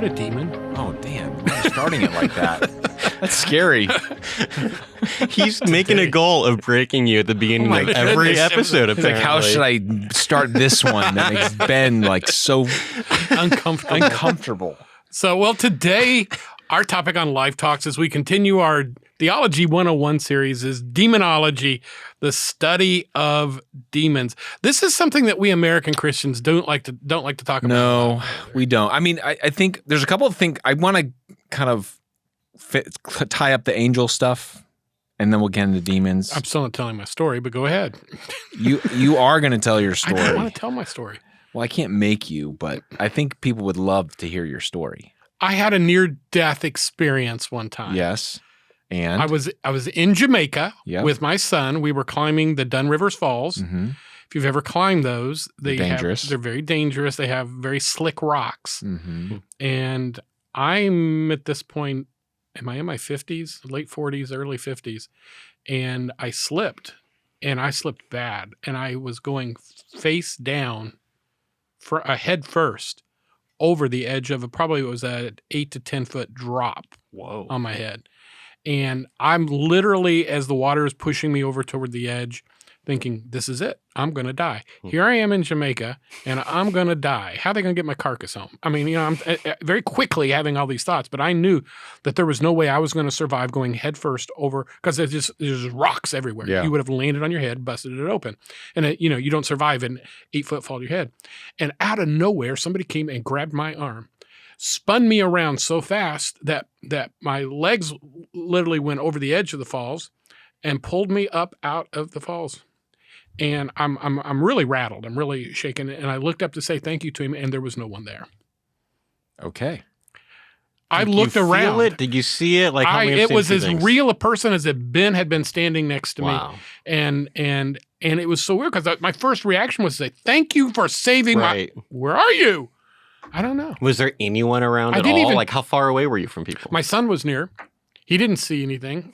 a demon. Oh, damn. You're starting it like that. That's scary. He's making a goal of breaking you at the beginning of every episode, He's like, apparently. how should I start this one that makes Ben like so uncomfortable? So, well, today our topic on Life Talks as we continue our Theology 101 series is demonology, the study of demons. This is something that we American Christians don't like to talk about. No, we don't. I mean, I think there's a couple of things I want to kind of tie up the angel stuff, and then we'll get into demons. I'm still not telling my story, but go ahead. You are going to tell your story. I don't want to tell my story. Well, I can't make you, but I think people would love to hear your story. I had a near-death experience one time. Yes. And I was in Jamaica Yep. with my son. We were climbing the Dun Rivers Falls. Mm-hmm. If you've ever climbed those, they're very dangerous. They have very slick rocks. Mm-hmm. And I'm at this point, am I in my 50s, late 40s, early 50s? And I slipped, and I slipped bad. And I was going face down, head first, over the edge of probably was an 8 to 10 foot drop on my head. And I'm literally, as the water is pushing me over toward the edge, thinking, this is it. I'm going to die. Here I am in Jamaica, and I'm going to die. How are they going to get my carcass home? I mean, I'm very quickly having all these thoughts, but I knew that there was no way I was going to survive going head first over, because there's just rocks everywhere. Yeah. You would have landed on your head, busted it open. And, you don't survive an 8-foot fall to your head. And out of nowhere, somebody came and grabbed my arm, spun me around so fast that my legs literally went over the edge of the falls and pulled me up out of the falls. And I'm really rattled. I'm really shaken. And I looked up to say thank you to him, and there was no one there. Okay. I Did looked you feel around. it? Did you see it? Like It was as real a person as Ben had been standing next to Wow. me. And it was so weird because my first reaction was to say, thank you for saving Right. Where are you? I don't know. Was there anyone around I at didn't all? even- Like, how far away were you from people? My son was near. He didn't see anything,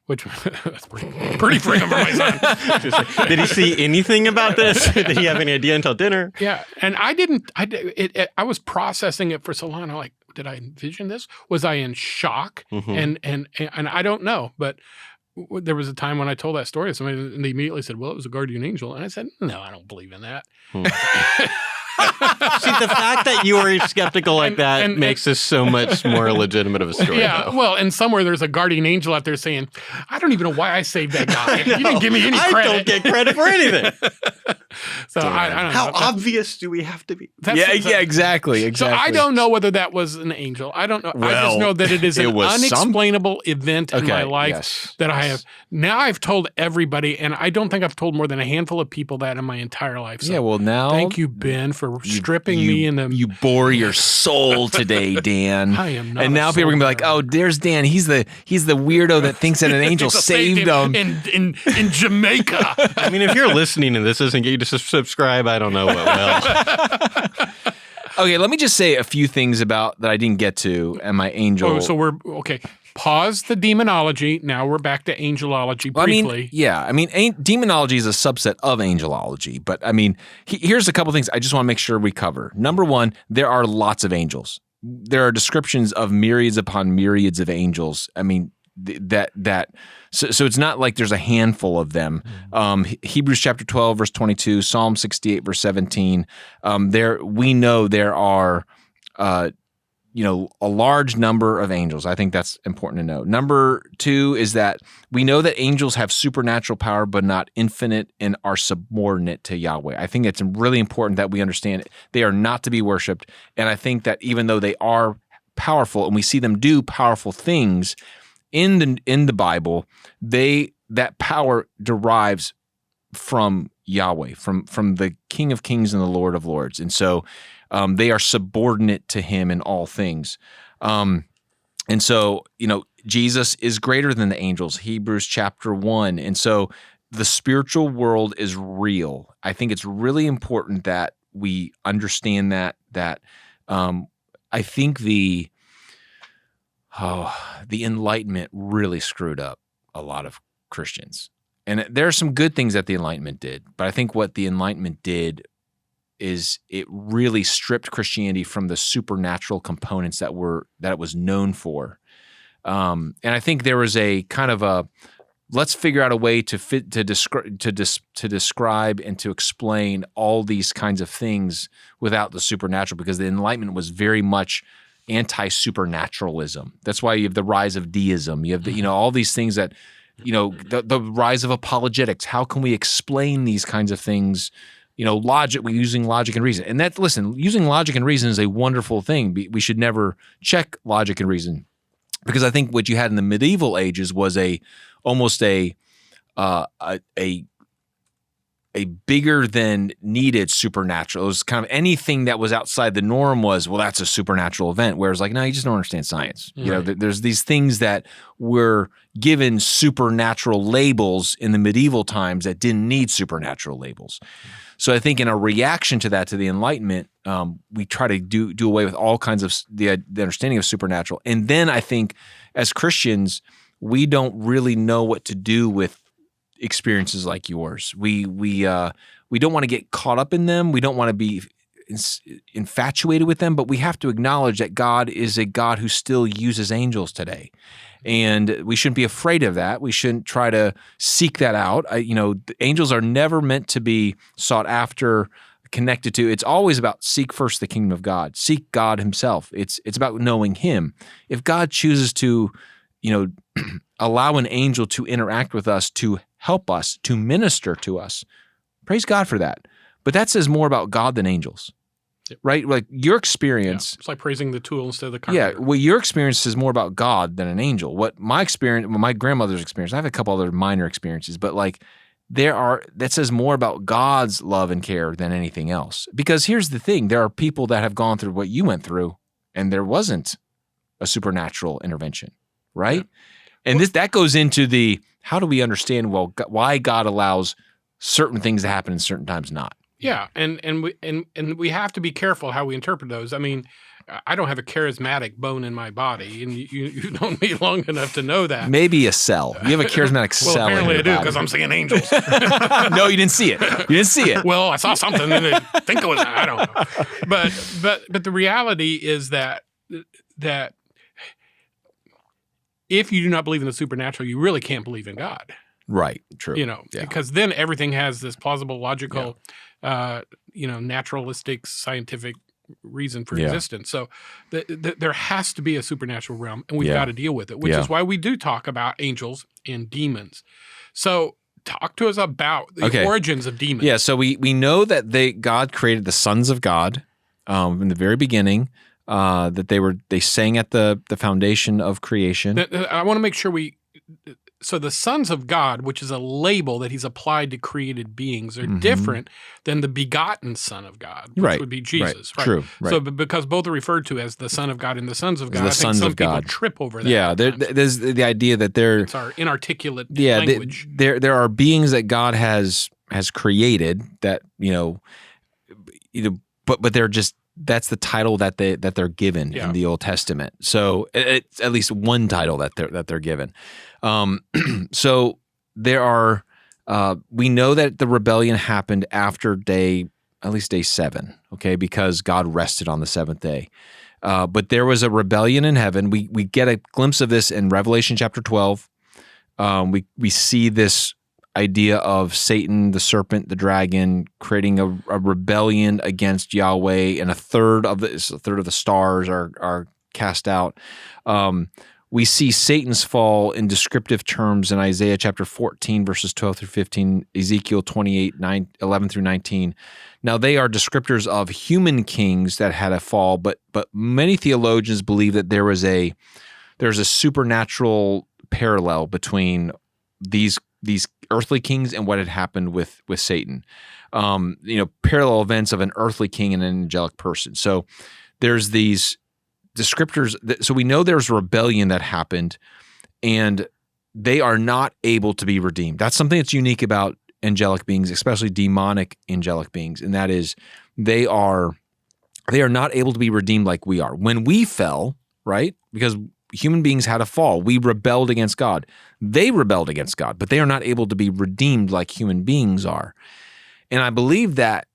which that's pretty for him or my son. Did he see anything about this? Did he have any idea until dinner? Yeah, and I didn't. I was processing it for so long. I'm like, did I envision this? Was I in shock? Mhm. And I don't know, but there was a time when I told that story to somebody, and they immediately said, "Well, it was a guardian angel," and I said, "No, I don't believe in that." See, the fact that you were skeptical like that makes this so much more legitimate of a story. Yeah, though. well, and somewhere there's a guardian angel out there saying, "I don't even know why I saved that guy. You didn't give me any credit. I don't get credit for anything." So I don't know. How obvious do we have to be? Exactly. So I don't know whether that was an angel. I don't know. I just Well, know that it is it an was unexplainable event in my life yes, that I have. Now I've told everybody, and I don't think I've told more than a handful of people that in my entire life. So Yeah, well, now thank you, Ben, for stripping me in the. You bore your soul today, Dan. I am not And a now people are gonna be like, soul "Oh, there's Dan. He's the weirdo that thinks that an angel saved him." in Jamaica. I mean, if you're listening and this doesn't get you to subscribe, I don't know what will. Okay, let me just say a few things about that I didn't get to and my angel. Oh, so we're okay. Pause the demonology. Now we're back to angelology briefly. Demonology is a subset of angelology, but I mean, here's a couple things I just want to make sure we cover. Number one, there are lots of angels. There are descriptions of myriads upon myriads of angels. I mean, so it's not like there's a handful of them. Hebrews chapter 12, verse 22, Psalm 68, verse 17. We know there are, a large number of angels. I think that's important to know. Number two is that we know that angels have supernatural power, but not infinite, and are subordinate to Yahweh. I think it's really important that we understand they are not to be worshipped. And I think that even though they are powerful and we see them do powerful things in the Bible, that power derives from Yahweh, from the King of Kings and the Lord of Lords. And so they are subordinate to him in all things. And so, Jesus is greater than the angels, Hebrews chapter 1. And so the spiritual world is real. I think it's really important that we understand that I think the Enlightenment really screwed up a lot of Christians. And there are some good things that the Enlightenment did, but I think what the Enlightenment did is it really stripped Christianity from the supernatural components that it was known for. And I think there was a kind of a let's figure out a way to describe and to explain all these kinds of things without the supernatural, because the Enlightenment was very much anti-supernaturalism. That's why you have the rise of deism. You have all these things that, the rise of apologetics. How can we explain these kinds of things? Using logic and reason. And using logic and reason is a wonderful thing. We should never check logic and reason, because I think what you had in the medieval ages was almost a bigger than needed supernatural. It was kind of anything that was outside the norm that's a supernatural event. Whereas no, you just don't understand science. Right. There's these things that were given supernatural labels in the medieval times that didn't need supernatural labels. So I think in a reaction to that, to the Enlightenment, we try to do away with all kinds of the understanding of supernatural. And then I think as Christians, we don't really know what to do with experiences like yours. We don't want to get caught up in them. We don't want to be infatuated with them, but we have to acknowledge that God is a God who still uses angels today. And we shouldn't be afraid of that. We shouldn't try to seek that out. Angels are never meant to be sought after, connected to. It's always about seek first the kingdom of God. Seek God himself. It's about knowing him. If God chooses to, allow an angel to interact with us, to help us, to minister to us, praise God for that. But that says more about God than angels. Right? Like your experience. It's like praising the tool instead of the carpenter. Yeah. Well, your experience is more about God than an angel. What my grandmother's experience, I have a couple other minor experiences, but that says more about God's love and care than anything else. Because here's the thing, there are people that have gone through what you went through and there wasn't a supernatural intervention, right? Yeah. And that goes into how do we understand, why God allows certain things to happen and certain times not? Yeah, and we have to be careful how we interpret those. I mean, I don't have a charismatic bone in my body, and you know me long enough to know that. Maybe a cell. You have a charismatic cell. Well, apparently in your I do, because I'm seeing angels. No, you didn't see it. You didn't see it. Well, I saw something, and I think it was. I don't know. But the reality is that if you do not believe in the supernatural, you really can't believe in God. Right. True. Because then everything has this plausible, logical, naturalistic, scientific reason for existence. So there has to be a supernatural realm, and we've got to deal with it, which is why we do talk about angels and demons. So talk to us about the origins of demons. Yeah. So we know that God created the sons of God in the very beginning. That they sang at the foundation of creation. I want to make sure so the sons of God, which is a label that he's applied to created beings, are different than the begotten Son of God, which would be Jesus. Right. True. Right. So because both are referred to as the Son of God and the sons of God, I think sons some of people God. trip over that. Yeah, there's the idea that it's our inarticulate language. There are beings that God has created that but they're just. That's the title that they're given in the Old Testament. So it's at least one title that they're given. So there are. We know that the rebellion happened after at least day 7. Okay, because God rested on the 7th day. But there was a rebellion in heaven. We get a glimpse of this in Revelation chapter 12. We see this idea of Satan, the serpent, the dragon, creating a rebellion against Yahweh, and a third of the stars are cast out. We see Satan's fall in descriptive terms in Isaiah chapter 14, verses 12 through 15, Ezekiel 28, 11 through 19. Now, they are descriptors of human kings that had a fall, but many theologians believe that there's a supernatural parallel between these earthly kings and what had happened with Satan. Parallel events of an earthly king and an angelic person. So there's these descriptors. So we know there's rebellion that happened, and they are not able to be redeemed. That's something that's unique about angelic beings, especially demonic angelic beings, and that is they are not able to be redeemed like we are. When we fell, right? Because human beings had a fall. We rebelled against God. They rebelled against God, but they are not able to be redeemed like human beings are. And I believe that,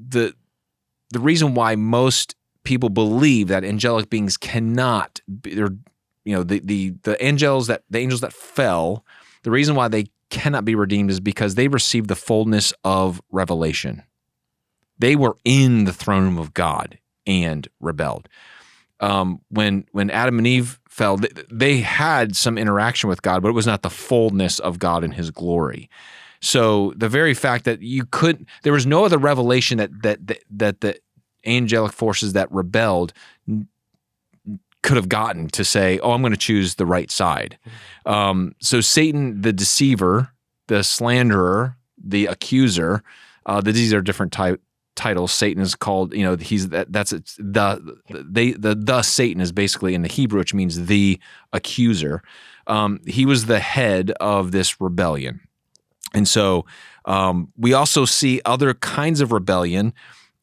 the reason why most people believe that angelic beings cannot be, the angels that fell, the reason why they cannot be redeemed is because they received the fullness of revelation. They were in the throne room of God and rebelled. When Adam and Eve fell, they had some interaction with God, but it was not the fullness of God in his glory. So the very fact that there was no other revelation that the angelic forces that rebelled could have gotten to say, oh, I'm going to choose the right side. So Satan, the deceiver, the slanderer, the accuser, these are different titles. Satan is called, he's the Satan is basically in the Hebrew, which means the accuser. He was the head of this rebellion. And so we also see other kinds of rebellion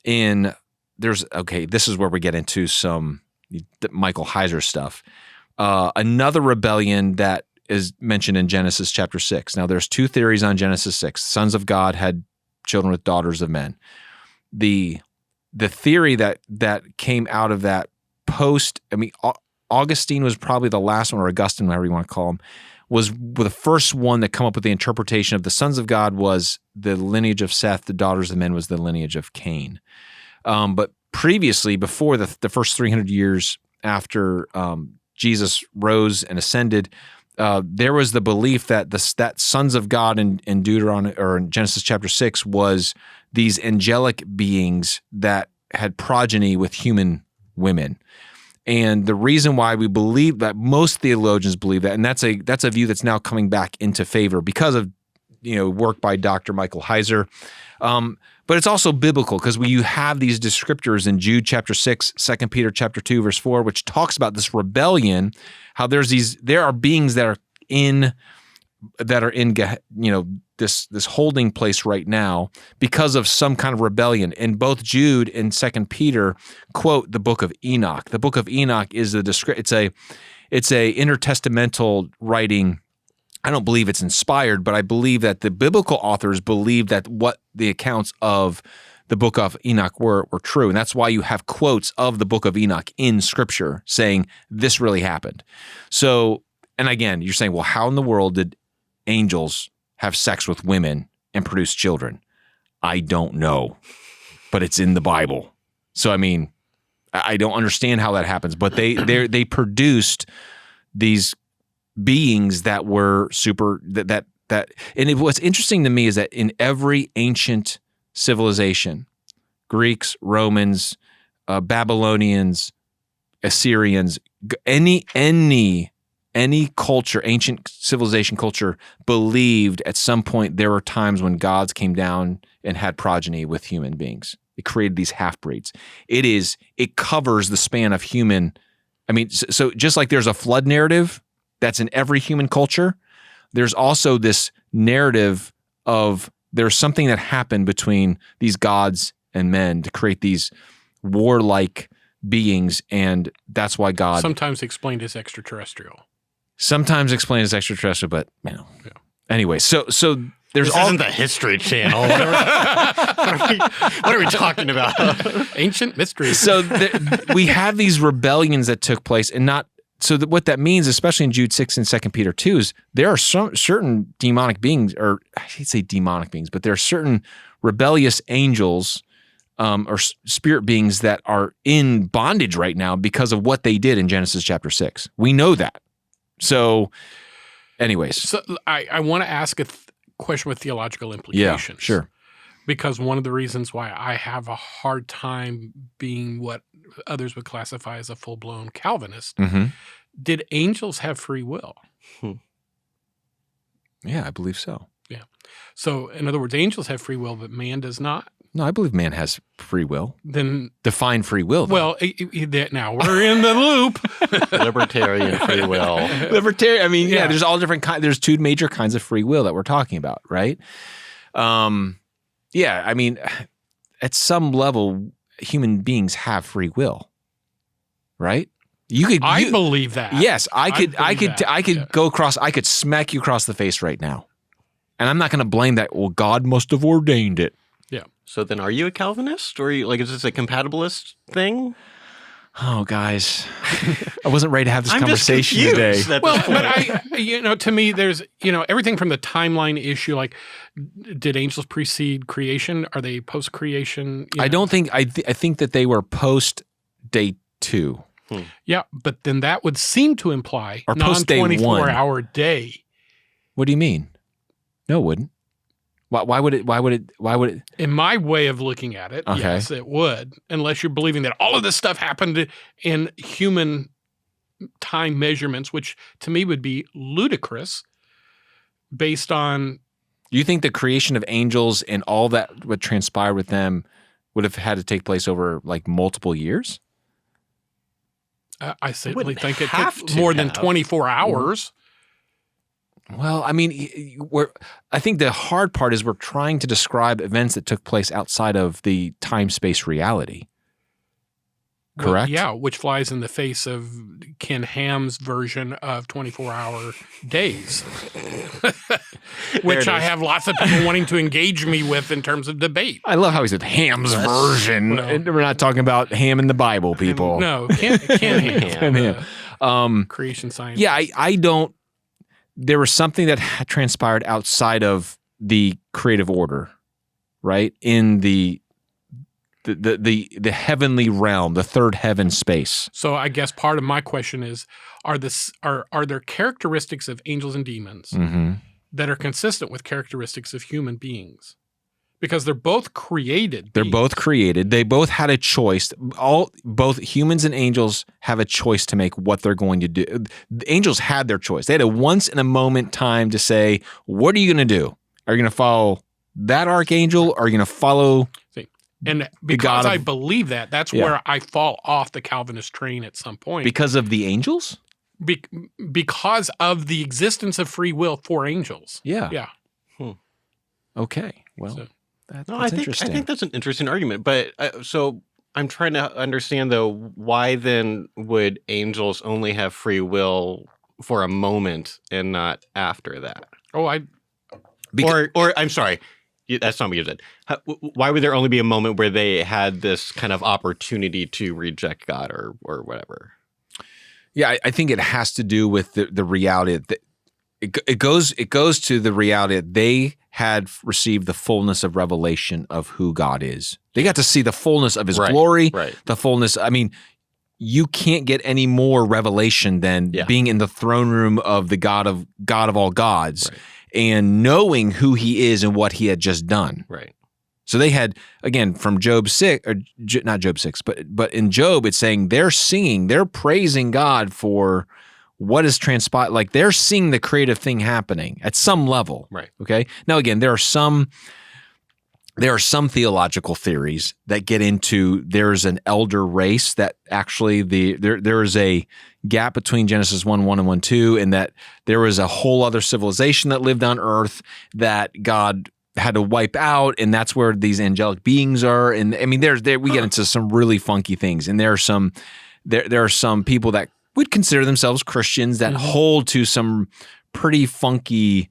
this is where we get into some Michael Heiser stuff. Another rebellion that is mentioned in Genesis chapter 6. Now, there's two theories on Genesis 6. Sons of God had children with daughters of men. The theory that came out of that Augustine was probably the last one, or Augustine, whatever you want to call him, was the first one that come up with the interpretation of the sons of God was the lineage of Seth, the daughters of men was the lineage of Cain. But previously, before the first 300 years after Jesus rose and ascended, there was the belief that that sons of God in Deuteronomy or in Genesis chapter 6 was these angelic beings that had progeny with human women. And the reason why we believe that, most theologians believe that, and that's a view that's now coming back into favor because of work by Dr. Michael Heiser. But it's also biblical because you have these descriptors in Jude chapter 6, 2 Peter chapter 2, verse 4, which talks about this rebellion, how there are beings that are in this holding place right now because of some kind of rebellion. And both Jude and 2 Peter quote the book of Enoch. The book of Enoch is it's a intertestamental writing. I don't believe it's inspired, but I believe that the biblical authors believe that what the accounts of the book of Enoch were true. And that's why you have quotes of the book of Enoch in Scripture saying this really happened. So, and again, you're saying, well, how in the world did angels have sex with women and produce children? I don't know, but it's in the Bible. So, I mean, I don't understand how that happens, but they produced these beings that were and what's interesting to me is that in every ancient civilization, Greeks, Romans, Babylonians, Assyrians, any culture, ancient civilization culture, believed at some point there were times when gods came down and had progeny with human beings. It created these half-breeds. It covers the span of human. I mean, so just like there's a flood narrative that's in every human culture, there's also this narrative of there's something that happened between these gods and men to create these warlike beings, and that's why God sometimes explained as extraterrestrial. But anyway, so there's this isn't the History Channel. What are we talking about? Ancient mysteries. So we have these rebellions that took place, and not. So what that means, especially in Jude 6 and 2 Peter 2, is there are certain demonic beings, or I hate to say demonic beings, but there are certain rebellious angels or spirit beings that are in bondage right now because of what they did in Genesis chapter 6. We know that. So anyways. So I want to ask a question with theological implications. Yeah, sure. Because one of the reasons why I have a hard time being what others would classify as a full-blown Calvinist, did angels have free will? Yeah, I believe so. Yeah. So in other words, angels have free will, but man does not? No, I believe man has free will. Then define free will, though. Well, now we're in the loop. Libertarian free will. Libertarian, I mean, there's all different kinds. There's two major kinds of free will that we're talking about, right? Yeah, I mean, at some level, human beings have free will, right? I believe that. Yes, I could go across. I could smack you across the face right now, and I'm not going to blame that. Well, God must have ordained it. Yeah. So then are you a Calvinist? Or are you, like, is this a compatibilist thing? Oh, guys, I wasn't ready to have this I'm just conversation confused today. at Well, this point. but to me, there's, everything from the timeline issue, like, did angels precede creation? Are they post-creation? I don't think, I think that they were post day 2. Yeah, but then that would seem to imply Or post day 1. 24-hour day. What do you mean? No, it wouldn't. Why would it? In my way of looking at it, Okay. yes, it would, unless you're believing that all of this stuff happened in human time measurements, which to me would be ludicrous based on. Do you think the creation of angels and all that would transpire with them would have had to take place over like multiple years? I certainly wouldn't think it have took to more than have. 24 hours. Well, I mean, I think the hard part is we're trying to describe events that took place outside of the time-space reality. Well, Correct? yeah, which flies in the face of Ken Ham's version of 24-hour days, which it I is. have lots of people wanting to engage me with in terms of debate. I love how he said Ham's version. well- And we're not talking about Ham in the Bible, people. No, Ken Ham. Ken Ham. Creation science. Yeah, I don't. There was something that had transpired outside of the creative order, right? In the heavenly realm, the third heaven space. So I guess part of my question is, are there characteristics of angels and demons Mm-hmm. that are consistent with characteristics of human beings? Because they're both created. They're beings. both created. They both had a choice. Both humans and angels have a choice to make what they're going to do. The angels had their choice. They had a once in a moment time to say, what are you going to do? Are you going to follow that archangel? Or are you going to follow And because God of- I believe that, that's Yeah. where I fall off the Calvinist train at some point. because of the angels? Because of the existence of free will for angels. Yeah. Yeah. Okay. Well, So- that's No, I interesting. think that's an interesting argument. But so I'm trying to understand, though, why then would angels only have because for a moment and not after that? Or I'm sorry, that's not what you said. Why would there only be a moment where they had this kind of opportunity to reject God or whatever? Yeah, I think it has to do with the reality that it goes to the reality that they had received the fullness of revelation of who God is. They got to see the fullness of His Right, glory, right. the fullness. I mean, you can't get any more revelation than Yeah. being in the throne room of the God of all gods Right. and knowing who He is and what He had just done. Right. So they had, again, from Job 6, or not Job 6, but in Job, it's saying they're praising God for what has transpired. Like they're seeing the creative thing happening at some level. Right. Okay. Now, again, there are some theological theories that get into there's an elder race that actually there is a gap between Genesis 1:1 and 1:2, and that there was a whole other civilization that lived on earth that God had to wipe out, and that's where these angelic beings are. And I mean, we get into some really funky things, and there are some people that would consider themselves Christians that hold to some pretty funky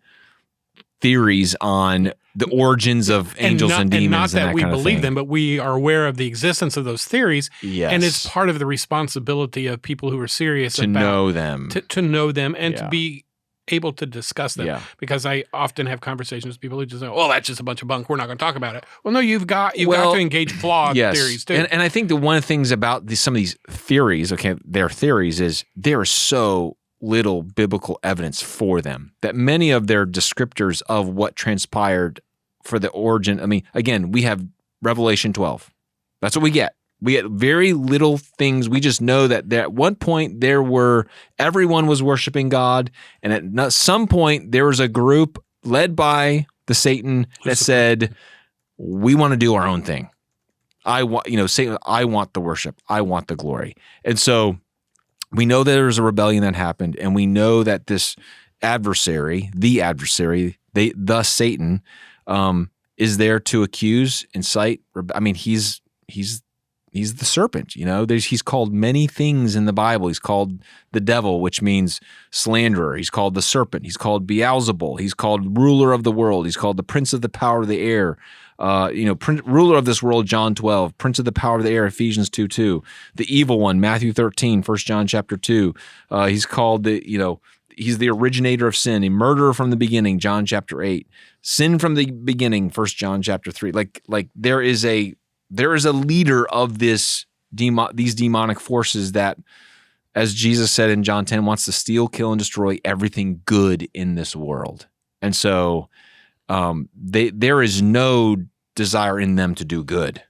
theories on the origins of angels and demons. And not that we kind of believe thing. them, but we are aware of the existence of those theories. Yes. And it's part of the responsibility of people who are serious to about know them. to know them and Yeah. to be able to discuss them. Yeah. Because I often have conversations with people who just say, well, that's just a bunch of bunk. We're not going to talk about it. Well, no, you've got to engage flawed theories too. And I think one of the things about some of these theories, their theories, is there is so little biblical evidence for them that many of their descriptors of what transpired for the origin. I mean, again, we have Revelation 12. That's what we get. We get very little things. We just know that at one point everyone was worshiping God, and at some point there was a group led by the Satan that said, "We want to do our own thing. Satan, I want the worship. I want the glory." And so we know that there was a rebellion that happened, and we know that this adversary, thus Satan, is there to accuse, incite. I mean, he's He's the serpent. He's called many things in the Bible. He's called the devil, which means slanderer. He's called the serpent. He's called Beelzebul. He's called ruler of the world. He's called the prince of the power of the air. Ruler of this world, John 12, prince of the power of the air, Ephesians 2:2, the evil one, Matthew 13, 1 John chapter 2. He's called he's the originator of sin, a murderer from the beginning, John chapter 8, sin from the beginning, 1 John chapter 3. Like there is a leader of these demonic forces that, as Jesus said in John 10, wants to steal, kill, and destroy everything good in this world. And so there is no desire in them to do good.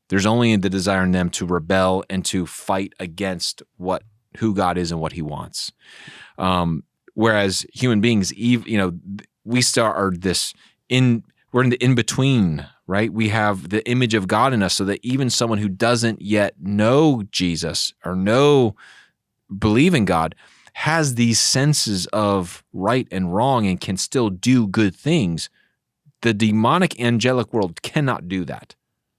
There's only the desire in them to rebel and to fight against who God is and what He wants. Whereas human beings, we are we're in the in-between, right? We have the image of God in us, so that even someone who doesn't yet know Jesus or believe in God has these senses of right and wrong and can still do good things. The demonic angelic world cannot do that.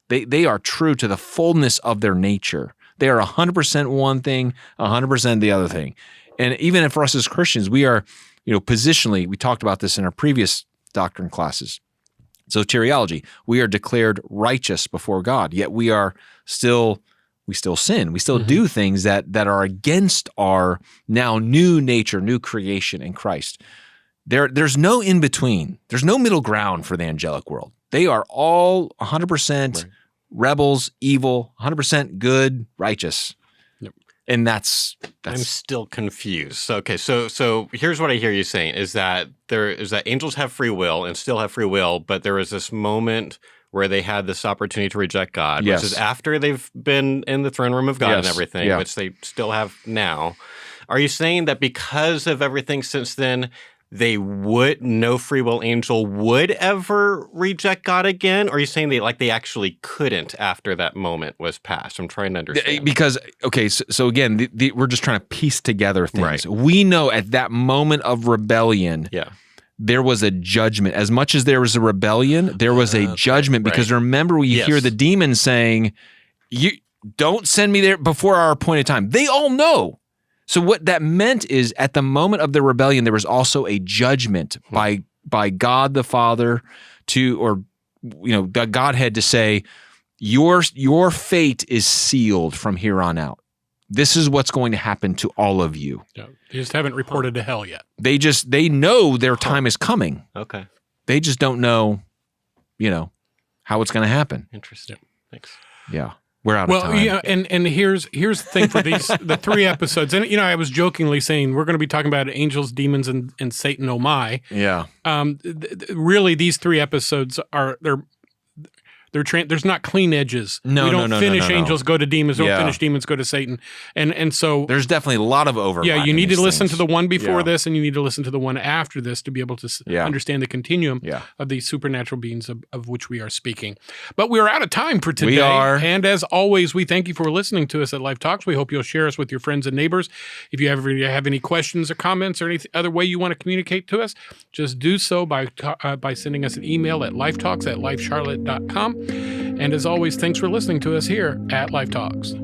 They are true to the fullness of their nature. They are 100% one thing, 100% the other thing. And even for us as Christians, we are, positionally, we talked about this in our previous doctrine classes. Soteriology, we are declared righteous before God, yet we still sin. We still do things that are against our now new nature, new creation in Christ. There's no in between. There's no middle ground for the angelic world. They are all 100% rebels, evil, 100% good, righteous. Yep. And that's I'm still confused. Okay, so here's what I hear you saying is that angels have free will and still have free will, but there was this moment where they had this opportunity to reject God, which is after they've been in the throne room of God and everything, which they still have now. Are you saying that because of everything since then, no free will angel would ever reject God again? Or are you saying they actually couldn't after that moment was passed? I'm trying to understand. Because, so again, we're just trying to piece together things. Right. We know at that moment of rebellion, there was a judgment. As much as there was a rebellion, there was a judgment. Because remember, we hear the demons saying, "You don't send me there before our appointed time." They all know. So what that meant is at the moment of the rebellion, there was also a judgment by God the Father the Godhead to say, your fate is sealed from here on out. This is what's going to happen to all of you. Yeah, they just haven't reported to hell yet. They know their time is coming. Okay. They just don't know, how it's going to happen. Interesting. Thanks. Yeah. We're out of time. Well, yeah, and here's the thing for the 3 episodes. And I was jokingly saying we're going to be talking about angels, demons, and Satan. Oh my! Yeah. Really, these 3 episodes there's not clean edges. No, we don't finish no. angels, go to demons. Don't finish demons, go to Satan. And so there's definitely a lot of overlap. Yeah, you need to listen things. to the one before this, and you need to listen to the one after this to be able to understand the continuum of these supernatural beings of which we are speaking. But we're out of time for today. We are. And as always, we thank you for listening to us at Life Talks. We hope you'll share us with your friends and neighbors. If you ever have any questions or comments or any other way you want to communicate to us, just do so by sending us an email at lifetalks@lifecharlotte.com. And as always, thanks for listening to us here at Life Talks.